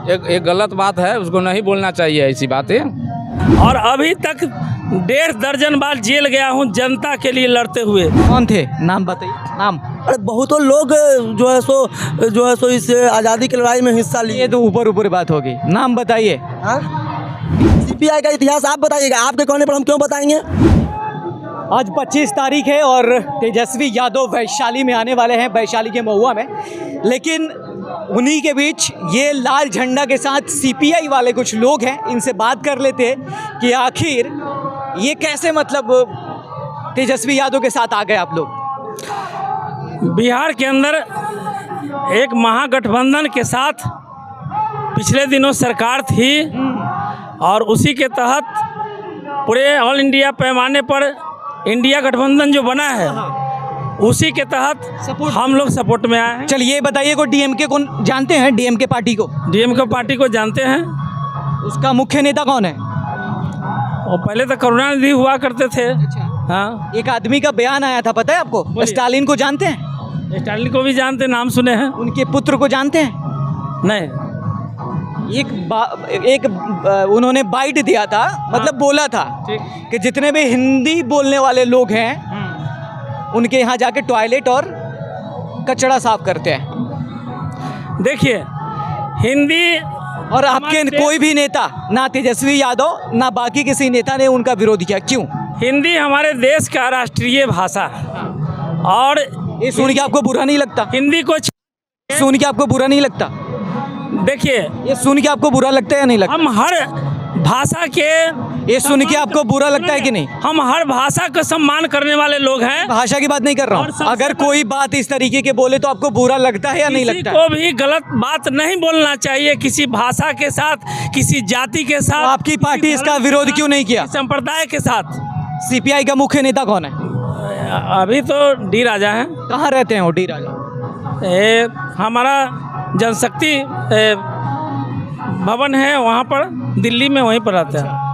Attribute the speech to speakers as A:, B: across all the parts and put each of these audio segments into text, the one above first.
A: एक गलत बात है, उसको नहीं बोलना चाहिए ऐसी बातें।
B: और अभी तक 1.5 दर्जन बार जेल गया हूँ जनता के लिए लड़ते हुए।
C: कौन थे, नाम बताइए। नाम?
D: अरे बहुतों लोग जो है सो इस आज़ादी की लड़ाई में हिस्सा लिए।
C: ये तो ऊपर ऊपर बात होगी, नाम बताइए।
D: सीपीआई का इतिहास आप बताइएगा, आपके कहने पर हम क्यों बताएंगे।
C: आज 25 तारीख है और तेजस्वी यादव वैशाली में आने वाले हैं, वैशाली के महुआ में। लेकिन उन्हीं के बीच ये लाल झंडा के साथ सीपीआई वाले कुछ लोग हैं, इनसे बात कर लेते हैं कि आखिर ये कैसे मतलब तेजस्वी यादव के साथ आ गए आप लोग।
B: बिहार के अंदर एक महागठबंधन के साथ पिछले दिनों सरकार थी और उसी के तहत पूरे ऑल इंडिया पैमाने पर इंडिया गठबंधन जो बना है उसी के तहत हम लोग सपोर्ट में आए हैं।
C: चलिए ये बताइए को डीएमके को जानते हैं? डीएमके पार्टी को?
B: डीएमके पार्टी को जानते हैं।
C: उसका मुख्य नेता कौन है?
B: और पहले तो करुणानिधि हुआ करते थे। हाँ,
C: एक आदमी का बयान आया था, पता है आपको? स्टालिन को जानते हैं?
B: स्टालिन को भी जानते, नाम सुने हैं।
C: उनके पुत्र को जानते हैं?
B: नहीं।
C: उन्होंने बाइट दिया था, मतलब बोला था कि जितने भी हिंदी बोलने वाले लोग हैं उनके यहाँ जाके टॉयलेट और कचरा साफ करते हैं।
B: देखिए, हिंदी
C: और आपके कोई भी नेता, ना तेजस्वी यादव ना बाकी किसी नेता ने उनका विरोध किया, क्यों?
B: हिंदी हमारे देश का राष्ट्रीय भाषा है और
C: ये सुन के आपको बुरा नहीं लगता?
B: हिंदी को
C: सुन के आपको बुरा नहीं लगता?
B: देखिए,
C: ये सुन के आपको बुरा लगता है या नहीं लगता?
B: हम हर भाषा के,
C: ये सुन के आपको बुरा लगता है कि नहीं?
B: हम हर भाषा का सम्मान करने वाले लोग हैं।
C: भाषा की बात नहीं कर रहा हूँ, अगर कोई बात इस तरीके के बोले तो आपको बुरा लगता है या नहीं लगता?
B: किसी को भी गलत बात नहीं बोलना चाहिए किसी भाषा के साथ, किसी जाति के साथ।
C: तो आपकी पार्टी इसका विरोध क्यों नहीं किया?
B: संप्रदाय के साथ।
C: सीपीआई का मुख्य नेता कौन है?
B: अभी तो डी राजा हैं।
C: कहाँ रहते हैं वो डी राजा?
B: हमारा जनशक्ति भवन है वहाँ पर, दिल्ली में, वहीं पर रहते हैं।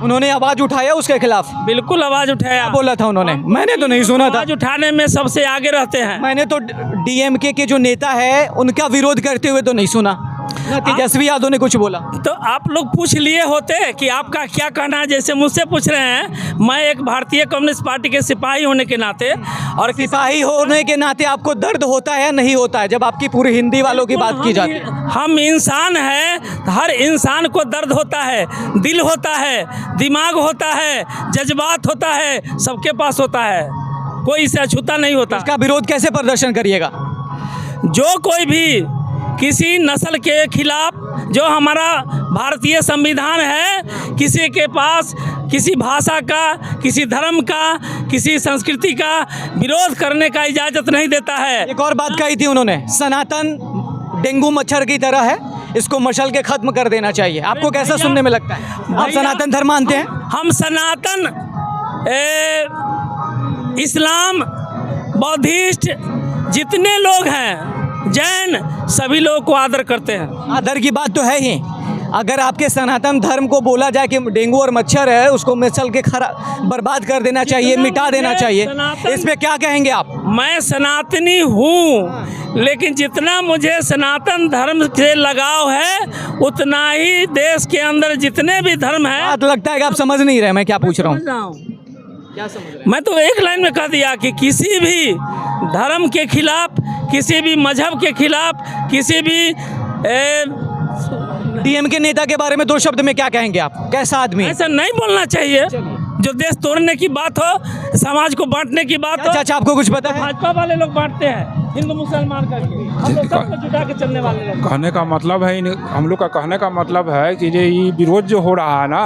C: उन्होंने आवाज उठाया उसके खिलाफ?
B: बिल्कुल आवाज उठाया।
C: बोला था उन्होंने? मैंने तो नहीं सुना था।
B: आवाज उठाने में सबसे आगे रहते हैं।
C: मैंने तो डीएमके के जो नेता है उनका विरोध करते हुए तो नहीं सुना, ना तेजस्वी यादव ने कुछ बोला।
B: तो आप लोग पूछ लिए होते कि आपका क्या कहना है, जैसे मुझसे पूछ रहे हैं। मैं एक भारतीय कम्युनिस्ट पार्टी के सिपाही होने के नाते, और
C: सिपाही होने के नाते आपको दर्द होता है या नहीं होता है जब आपकी पूरी हिंदी वालों की बात की जाती है?
B: हम इंसान हैं, हर इंसान को दर्द होता है, दिल होता है, दिमाग होता है, जज्बात होता है, सबके पास होता है, कोई इसे अछूता नहीं होता।
C: इसका विरोध कैसे प्रदर्शन करिएगा?
B: जो कोई भी किसी नस्ल के खिलाफ, जो हमारा भारतीय संविधान है, किसी के पास किसी भाषा का, किसी धर्म का, किसी संस्कृति का विरोध करने का इजाज़त नहीं देता है।
C: एक और बात कही थी उन्होंने, सनातन डेंगू मच्छर की तरह है, इसको मशल के खत्म कर देना चाहिए। आपको कैसा सुनने में लगता है? आप सनातन धर्म मानते हैं?
B: हम सनातन, इस्लाम, बौद्धिस्ट, जितने लोग हैं, जैन, सभी लोगों को आदर करते हैं।
C: आदर की बात तो है ही। अगर आपके सनातन धर्म को बोला जाए कि डेंगू और मच्छर है, उसको मसल के बर्बाद कर देना चाहिए, मिटा देना चाहिए, इस पे क्या कहेंगे आप?
B: मैं सनातनी हूँ, लेकिन जितना मुझे सनातन धर्म से लगाव है उतना ही देश के अंदर जितने भी धर्म हैं।
C: बात लगता है कि आप समझ नहीं रहे मैं क्या पूछ रहा हूँ।
B: मैं तो एक लाइन में कह दिया कि किसी भी धर्म के खिलाफ, किसी भी मजहब के खिलाफ, किसी भी
C: डीएमके नेता के बारे में 2 शब्द में क्या कहेंगे आप? कैसा आदमी?
B: ऐसा नहीं बोलना चाहिए। जो देश तोड़ने की बात हो, समाज को बांटने की बात हो।
C: चाचा आपको कुछ पता है?
B: भाजपा वाले लोग बांटते हैं हिंदू मुसलमान करके, हम लोग सबको जुटा के चलने वाले लोग।
E: कहने का मतलब है, हम लोग का कहने का मतलब है कि ये विरोध जो हो रहा है ना,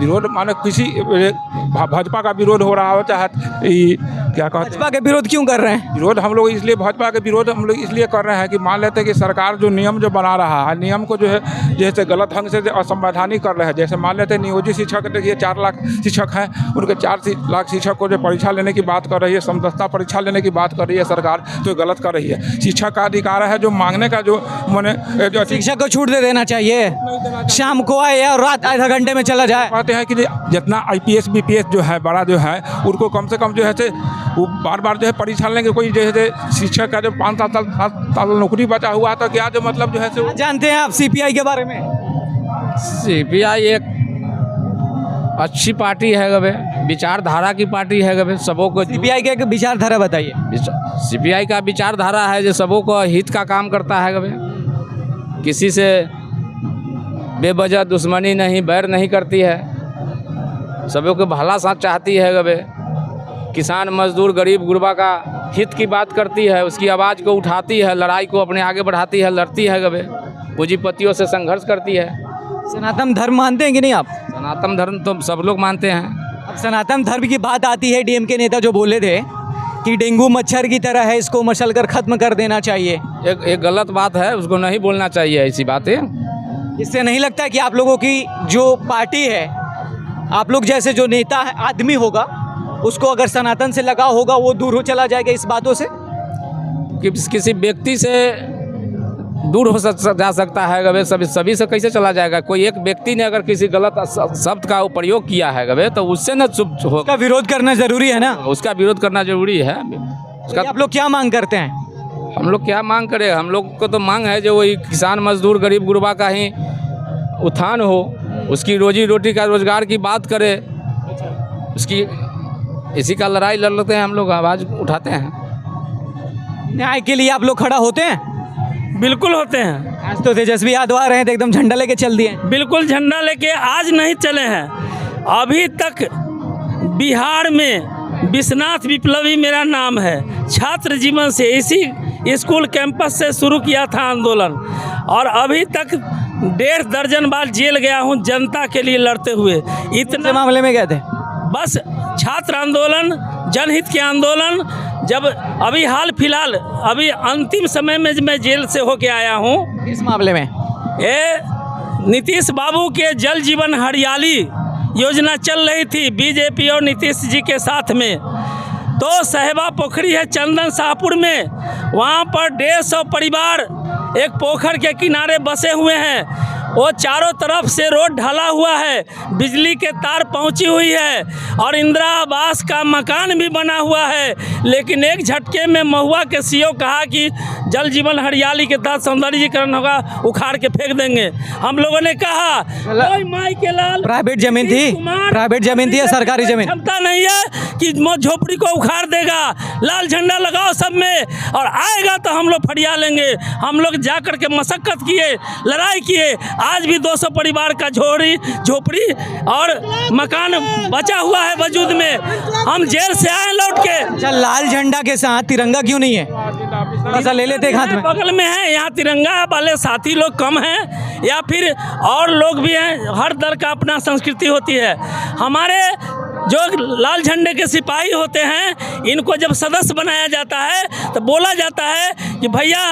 E: विरोध माने किसी भाजपा का विरोध हो रहा हो, चाहे क्या कहते हैं,
C: भाजपा के विरोध क्यों कर रहे हैं?
E: विरोध हम लोग इसलिए, भाजपा के विरोध हम लोग इसलिए कर रहे हैं कि मान लेते हैं कि सरकार जो नियम जो बना रहा है, नियम को जो है जैसे गलत ढंग से असंवैधानिक कर रहे हैं। जैसे मान लेते हैं नियोजित शिक्षक, देखिए 4 लाख शिक्षक हैं, उनके 4 लाख शिक्षक को जो परीक्षा लेने की बात कर रही है, समदस्ता परीक्षा लेने की बात कर रही है सरकार, तो गलत कर रही है। शिक्षा का अधिकार है, जो मांगने का जो मैंने जो
C: शिक्षक को छूट दे देना चाहिए, शाम को आए या रात आधा घंटे में चला जाए।
E: कहते हैं कि जितना IPS BPS जो है बड़ा जो है, उनको कम से कम जो है वो बार बार जो है परीक्षा लेंगे। कोई जैसे शिक्षक का जो 5-7 साल नौकरी बचा हुआ है तो क्या जो मतलब जो है से
C: जानते हैं आप सीपीआई के बारे में?
A: सीपीआई एक अच्छी पार्टी है गवे, विचारधारा की पार्टी है गवे, सबों को
C: सीपीआई के एक विचारधारा बताइए।
A: सीपीआई का विचारधारा है जो सबों को हित का काम करता है गवे, किसी से बेवजह दुश्मनी नहीं, बैर नहीं करती है, सबों को भला साथ चाहती है गवे, किसान मजदूर गरीब गुरबा का हित की बात करती है, उसकी आवाज़ को उठाती है, लड़ाई को अपने आगे बढ़ाती है, लड़ती है गवे, पूंजीपतियों से संघर्ष करती है।
C: सनातन धर्म मानते हैं कि नहीं आप?
A: सनातन धर्म तो सब लोग मानते हैं।
C: अब सनातन धर्म की बात आती है, डीएमके नेता जो बोले थे कि डेंगू मच्छर की तरह है, इसको मशलकर ख़त्म कर देना चाहिए।
A: एक गलत बात है, उसको नहीं बोलना चाहिए ऐसी बातें।
C: इससे नहीं लगता कि आप लोगों की जो पार्टी है, आप लोग जैसे जो नेता है आदमी होगा, उसको अगर सनातन से लगाव होगा वो दूर हो चला जाएगा इस बातों से?
A: किसी व्यक्ति से दूर हो जा सकता है गवे, सभी से कैसे चला जाएगा? कोई एक व्यक्ति ने अगर किसी गलत शब्द का प्रयोग किया है गवे तो उससे न चुप हो,
C: उसका विरोध करना जरूरी है ना?
A: उसका विरोध करना जरूरी है।
C: उसका आप लोग क्या मांग करते हैं?
A: हम लोग क्या मांग करें? हम लोग को तो मांग है जो वही किसान मजदूर गरीब गुरबा का ही उत्थान हो, उसकी रोजी रोटी का रोजगार की बात करे, उसकी इसी का लड़ाई लड़ लेते हैं हम लोग, आवाज़ उठाते हैं।
C: न्याय के लिए आप लोग खड़ा होते हैं?
B: बिल्कुल होते हैं।
C: आज तो तेजस्वी यादव आ रहे हैं तो एकदम झंडा लेके चल दिए।
B: बिल्कुल झंडा लेके आज नहीं चले हैं, अभी तक बिहार में विश्वनाथ विप्लवी मेरा नाम है, छात्र जीवन से इसी स्कूल कैंपस से शुरू किया था आंदोलन, और अभी तक 1.5 दर्जन बार जेल गया हूँ जनता के लिए लड़ते हुए। इतने
C: मामले में गए थे?
B: बस छात्र आंदोलन, जनहित के आंदोलन, जब अभी हाल फिलहाल अभी अंतिम समय में मैं जेल से होके आया हूँ।
C: इस मामले में
B: ये नीतीश बाबू के जल जीवन हरियाली योजना चल रही थी बीजेपी और नीतीश जी के साथ में, तो साहेबा पोखरी है चंदन शाहपुर में, वहाँ पर 150 परिवार एक पोखर के किनारे बसे हुए हैं। वो चारों तरफ से रोड ढला हुआ है, बिजली के तार पहुंची हुई है और इंदिरा आवास का मकान भी बना हुआ है, लेकिन एक झटके में महुआ के सीओ कहा कि जल जीवन हरियाली के तहत सौंदर्यीकरण होगा, उखाड़ के फेंक देंगे। हम लोगों ने कहा ओए माई के लाल,
C: प्राइवेट जमीन थी, प्राइवेट जमीन थी या सरकारी जमीन?
B: क्षमता नहीं है कि झोपड़ी को उखाड़ देगा, लाल झंडा लगाओ सब में और आएगा तो हम लोग फरिया लेंगे। हम लोग जा कर के मशक्कत किए, लड़ाई किए, आज भी 200 परिवार का झोपड़ी और मकान बचा हुआ है वजूद में। हम जेल से आए लौट के।
C: अच्छा, लाल झंडा के साथ तिरंगा क्यों नहीं है? थोड़ा सा ले लेते हाथ में।
B: बगल में है, यहाँ तिरंगा वाले साथी लोग कम हैं या फिर और लोग भी हैं, हर दल का अपना संस्कृति होती है। हमारे जो लाल झंडे के सिपाही होते हैं, इनको जब सदस्य बनाया जाता है तो बोला जाता है कि भैया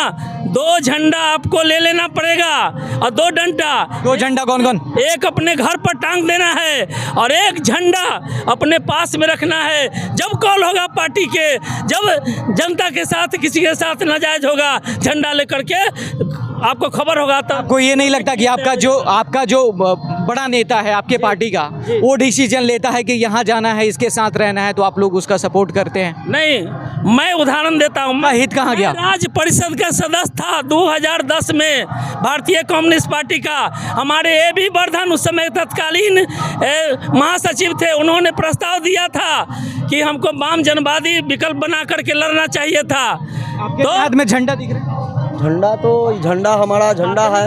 B: 2 झंडा आपको ले लेना पड़ेगा और 2 डंडा।
C: 2 झंडा कौन कौन?
B: एक अपने घर पर टांग देना है और एक झंडा अपने पास में रखना है। जब कॉल होगा पार्टी के, जब जनता के साथ किसी के साथ नाजायज होगा, झंडा लेकर के आपको खबर होगा। तो
C: आपको ये नहीं लगता कि आपका जो बड़ा नेता है आपके पार्टी का, वो डिसीजन लेता है कि यहाँ जाना है, इसके साथ रहना है, तो आप लोग उसका सपोर्ट करते हैं?
B: नहीं, मैं उदाहरण देता हूँ।
C: मैं हित कहाँ गया?
B: राज्य परिषद का सदस्य था 2010 में भारतीय कम्युनिस्ट पार्टी का। हमारे AB वर्धन उस समय तत्कालीन महासचिव थे, उन्होंने प्रस्ताव दिया था कि हमको वाम जनवादी विकल्प बना करके लड़ना चाहिए था।
C: आपके हाथ में झंडा दिख रहा है?
D: झंडा तो झंडा हमारा झंडा है,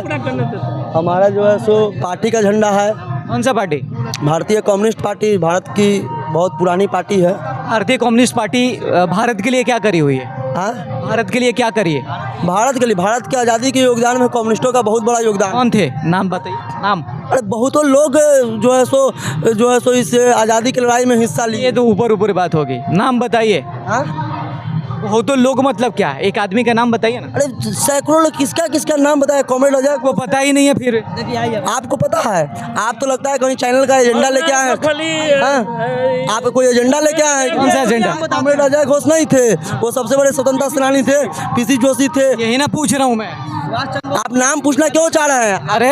D: हमारा जो है सो पार्टी का झंडा है।
C: कौन सा पार्टी?
D: भारतीय कम्युनिस्ट पार्टी भारत की बहुत पुरानी पार्टी है।
C: भारतीय कम्युनिस्ट पार्टी भारत के लिए क्या करी हुई है?
D: हाँ,
C: भारत के लिए क्या करी है?
D: भारत के लिए, भारत की आज़ादी के योगदान में कम्युनिस्टों का बहुत बड़ा योगदान।
C: कौन थे? नाम बताइए। नाम?
D: अरे बहुतों लोग जो है सो इस आज़ादी की लड़ाई में हिस्सा लिए।
C: ये तो ऊपर बात होगी, नाम बताइए।
D: हाँ,
C: बहुत तो लोग मतलब क्या है? एक आदमी का नाम बताइए ना।
D: अरे सैकड़ों लोग, किसका नाम बताया? कॉमेडी रजक
C: वो पता ही नहीं है। फिर
D: आपको पता है? आप तो लगता है कहीं चैनल का एजेंडा लेके आए हैं। हाँ? आप कोई एजेंडा लेके आए हैं?
C: कौन सा एजेंडा?
D: कॉमेडी रजक घोष नहीं थे, वो सबसे बड़े स्वतंत्रता सेनानी थे, PC जोशी थे।
C: यही ना पूछ रहा हूँ मैं।
D: आप नाम पूछना क्यों चाह रहे हैं?
C: अरे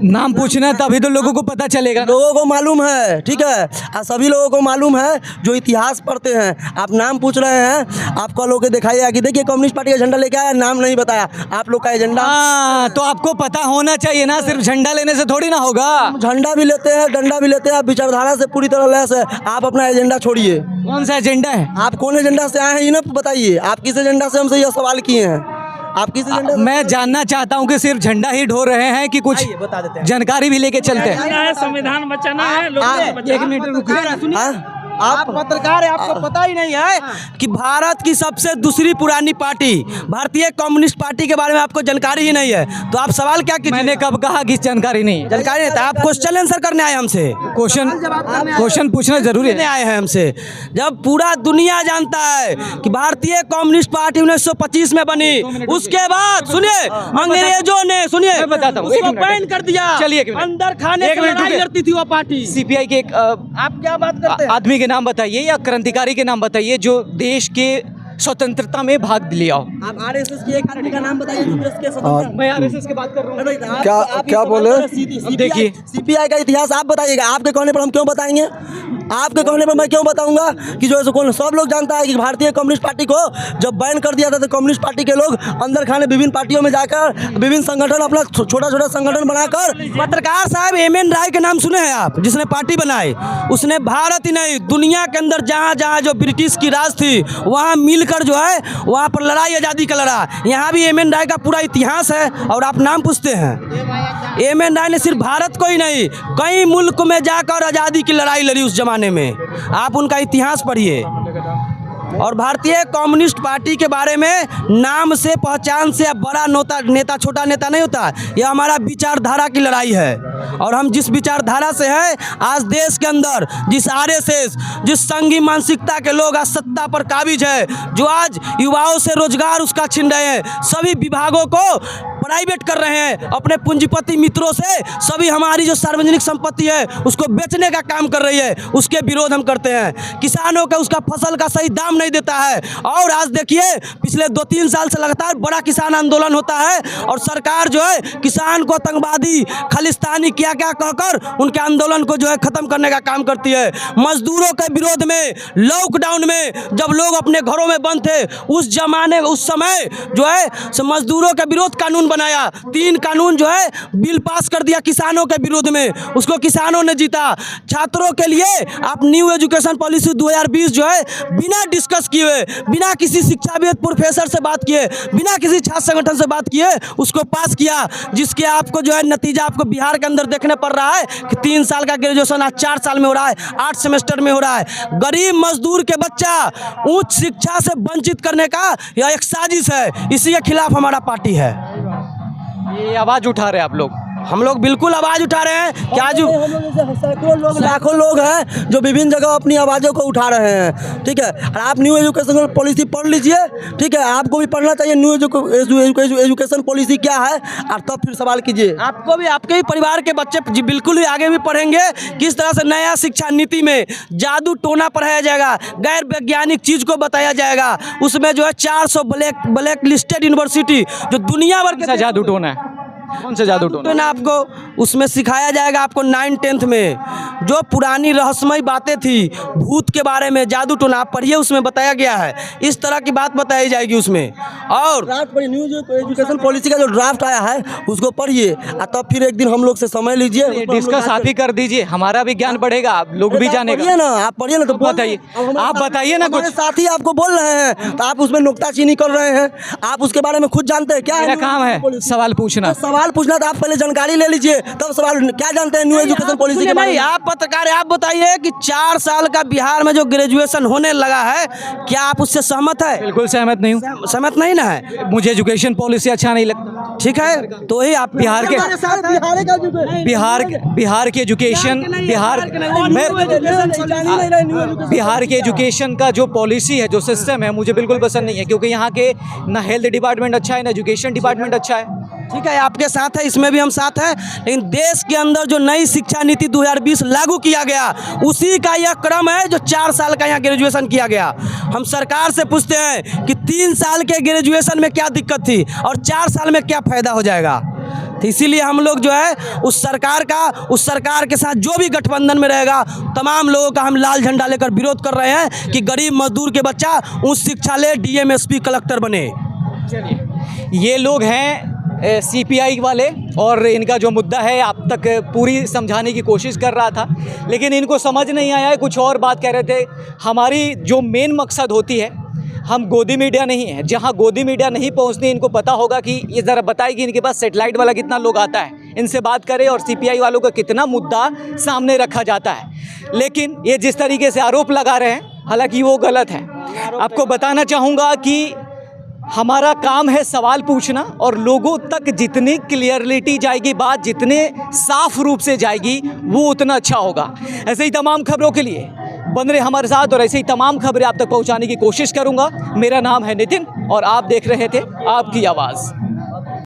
C: नाम पूछना है तभी तो लोगों को पता चलेगा।
D: लोगों को मालूम है, ठीक है, और सभी लोगों को मालूम है जो इतिहास पढ़ते हैं। आप नाम पूछ रहे हैं, आप कल होकर दिखाइएगा कि देखिए कम्युनिस्ट पार्टी का झंडा लेके आया, नाम नहीं बताया। आप लोग का एजेंडा,
C: हाँ, तो आपको पता होना चाहिए ना, सिर्फ झंडा लेने से थोड़ी ना होगा।
D: झंडा भी लेते हैं, डंडा भी लेते हैं, आप विचारधारा से पूरी तरह लैस है। आप अपना एजेंडा छोड़िए।
C: कौन सा एजेंडा है?
D: आप कौन एजेंडा से आए हैं ये ना बताइए। आप किस एजेंडा से हमसे यह सवाल किए हैं? आप किस एजेंडा से?
C: मैं जानना चाहता हूँ कि सिर्फ झंडा ही ढो रहे हैं कि कुछ
D: बता देते हैं।
C: जानकारी भी लेके चलते हैं।
B: संविधान बचाना है, लोगों को बचाना है।
C: 1 मिनट रुकिए।
D: हाँ? आप पत्रकार है, आपको पता ही नहीं है कि भारत की सबसे दूसरी पुरानी पार्टी भारतीय कम्युनिस्ट पार्टी के बारे में आपको जानकारी ही नहीं है, तो आप सवाल क्या कीजिए?
C: मैंने कब कहा कि जानकारी नहीं है?
D: जानकारी नहीं था, आप क्वेश्चन आंसर करने आए हमसे।
C: क्वेश्चन पूछना जरूरी है।
D: आए हैं हमसे, जब पूरा दुनिया जानता है कि भारतीय कम्युनिस्ट पार्टी 1925 में बनी, उसके बाद सुनिए अंग्रेजों ने सुनिए
C: बताता हूँ,
D: उसको बैन कर दिया।
C: चलिए,
D: अंदर खाने की लड़ाई लड़ती थी वो पार्टी।
C: सीपीआई के एक
D: आप क्या बात करते हैं?
C: आदमी के नाम बताइए या क्रांतिकारी के नाम बताइए जो देश के स्वतंत्रता में भाग लिया हो।
D: आप आरएसएस के एक आदमी का नाम बताइए जो देश के स्वतंत्रता।
C: मैं आरएसएस की बात कर रहा हूँ।
D: क्या बोले?
C: देखिए,
D: सीपीआई का इतिहास आप बताइएगा। आपके कहने पर हम क्यों बताएंगे? आपके कहने पर मैं क्यों बताऊंगा कि जो है कौन सब लोग जानता है कि भारतीय कम्युनिस्ट पार्टी को जब बैन कर दिया था तो कम्युनिस्ट पार्टी के लोग अंदर खाने विभिन्न पार्टियों में जाकर विभिन्न संगठन अपना छोटा छोटा संगठन बनाकर। पत्रकार साहब एमएन राय के नाम सुने हैं आप, जिसने पार्टी बनाई? उसने भारत ही नहीं दुनिया के अंदर जहाँ जहाँ जो ब्रिटिश की राज थी वहाँ मिलकर जो है वहाँ पर लड़ाई आज़ादी का लड़ा। यहाँ भी एमएन राय का पूरा इतिहास है और आप नाम पूछते हैं। एमएन राय ने सिर्फ भारत को ही नहीं कई मुल्क में जाकर आज़ादी की लड़ाई लड़ी उस जमाने में। आप उनका इतिहास पढ़िए। और भारतीय कम्युनिस्ट पार्टी के बारे में नाम से पहचान से बड़ा नेता छोटा नेता नहीं होता। यह हमारा विचारधारा की लड़ाई है और हम जिस विचारधारा से है, आज देश के अंदर जिस आरएसएस जिस संघी मानसिकता के लोग आज सत्ता पर काबिज है, जो आज युवाओं से रोजगार उसका छीन रहे हैं, सभी विभागों को प्राइवेट कर रहे हैं, अपने पूंजीपति मित्रों से सभी हमारी जो सार्वजनिक संपत्ति है उसको बेचने का काम कर रही है, उसके विरोध हम करते हैं। किसानों का उसका फसल का सही दाम नहीं देता है और आज देखिए पिछले 2-3 साल से लगातार बड़ा किसान आंदोलन होता है और सरकार जो है किसान को आतंकवादी खालिस्तानी क्या क्या कहकर उनके आंदोलन को जो है खत्म करने का काम करती है। मजदूरों के विरोध में लॉकडाउन में जब लोग अपने घरों में बंद थे उस समय जो है मजदूरों के विरोध कानून बनाया। 3 कानून जो है बिल पास कर दिया किसानों के विरोध में, उसको किसानों ने जीता। छात्रों के लिए आप न्यू एजुकेशन पॉलिसी 2020 जो है बिना डिस्कस किए, बिना किसी शिक्षाविद प्रोफेसर से बात किए, बिना किसी छात्र संगठन से बात किए उसको पास किया, जिसके आपको जो है नतीजा आपको बिहार के अंदर देखने पड़ रहा है कि 3 साल का ग्रेजुएशन आज 4 साल में हो रहा है, 8 सेमेस्टर में हो रहा है। गरीब मजदूर के बच्चा उच्च शिक्षा से वंचित करने का यह एक साजिश है, इसी के खिलाफ हमारा पार्टी है।
C: ये आवाज उठा रहे हैं आप लोग?
D: हम लोग बिल्कुल आवाज़ उठा रहे हैं। क्या जो सैकड़ों लोग लाखों लोग हैं जो विभिन्न जगह अपनी आवाज़ों को उठा रहे हैं, ठीक है। और आप न्यू एजुकेशन पॉलिसी पढ़ लीजिए, ठीक है, आपको भी पढ़ना चाहिए न्यू एजुकेशन पॉलिसी क्या है, और तब फिर सवाल कीजिए। आपको भी आपके ही परिवार के बच्चे जी बिल्कुल ही आगे भी पढ़ेंगे किस तरह से नया शिक्षा नीति में जादू टोना पढ़ाया जाएगा, गैर वैज्ञानिक चीज़ को बताया जाएगा। उसमें जो है 400 ब्लैक लिस्टेड यूनिवर्सिटी जो दुनिया भर के
C: जादू टोना है, कौन सा जादू टोना?
D: आपको उसमें सिखाया जाएगा। आपको 9-10th में जो पुरानी रहस्यमयी बातें थी भूत के बारे में, जादू टोना आप पढ़िए, उसमें बताया गया है। इस तरह की बात बताई जाएगी उसमें। और न्यू एजुकेशन पॉलिसी का जो ड्राफ्ट आया है उसको पढ़िए और तब फिर एक दिन हम लोग से समय लीजिए,
C: डिस्कस आप ही कर दीजिए, हमारा भी ज्ञान बढ़ेगा, आप लोग भी जानेगा
D: ना। आप पढ़िए ना, तो
C: बताइए, आप बताइए ना। कुछ
D: साथी आपको बोल रहे हैं तो आप उसमें नुक्ताचीनी कर रहे हैं, आप उसके बारे में खुद जानते हैं क्या है?
C: काम है सवाल पूछना।
D: सवाल पूछना तो आप पहले जानकारी ले लीजिए तब सवाल। क्या जानते हैं न्यू एजुकेशन पॉलिसी के बारे में? आप पत्रकार हैं, आप बताइए कि 4 साल का बिहार में जो ग्रेजुएशन होने लगा है, क्या आप उससे सहमत है?
C: बिल्कुल सहमत नहीं हूँ।
D: सहमत नहीं ना है?
C: मुझे एजुकेशन पॉलिसी अच्छा नहीं लगता।
D: ठीक है, तो ही आप बिहार की एजुकेशन
C: बिहार के एजुकेशन का जो पॉलिसी है, जो सिस्टम है, मुझे बिल्कुल पसंद नहीं है, क्योंकि यहाँ के ना हेल्थ डिपार्टमेंट अच्छा है ना एजुकेशन डिपार्टमेंट अच्छा है।
D: ठीक है, आपके साथ है, इसमें भी हम साथ हैं, लेकिन देश के अंदर जो नई शिक्षा नीति 2020 लागू किया गया उसी का यह क्रम है जो 4 साल का यहाँ ग्रेजुएशन किया गया। हम सरकार से पूछते हैं कि 3 साल के ग्रेजुएशन में क्या दिक्कत थी और 4 साल में क्या फायदा हो जाएगा। तो इसीलिए हम लोग जो है उस सरकार के साथ जो भी गठबंधन में रहेगा तमाम लोगों का हम लाल झंडा लेकर विरोध कर रहे हैं कि गरीब मजदूर के बच्चा उच्च शिक्षा ले, डीएमएसपी कलेक्टर बने।
C: ये लोग हैं सीपीआई वाले और इनका जो मुद्दा है आप तक पूरी समझाने की कोशिश कर रहा था, लेकिन इनको समझ नहीं आया है। कुछ और बात कह रहे थे। हमारी जो मेन मकसद होती है, हम गोदी मीडिया नहीं है। जहां गोदी मीडिया नहीं पहुंचती, इनको पता होगा कि ये ज़रा बताए कि इनके पास सेटेलाइट वाला कितना लोग आता है, इनसे बात करें और सीपीआई वालों का कितना मुद्दा सामने रखा जाता है। लेकिन ये जिस तरीके से आरोप लगा रहे हैं, हालांकि वो गलत है। आपको बताना चाहूँगा कि हमारा काम है सवाल पूछना और लोगों तक जितनी क्लियरिटी जाएगी, बात जितने साफ रूप से जाएगी, वो उतना अच्छा होगा। ऐसे ही तमाम खबरों के लिए बन रहे हमारे साथ और ऐसे ही तमाम खबरें आप तक पहुंचाने की कोशिश करूंगा। मेरा नाम है नितिन और आप देख रहे थे आपकी आवाज़।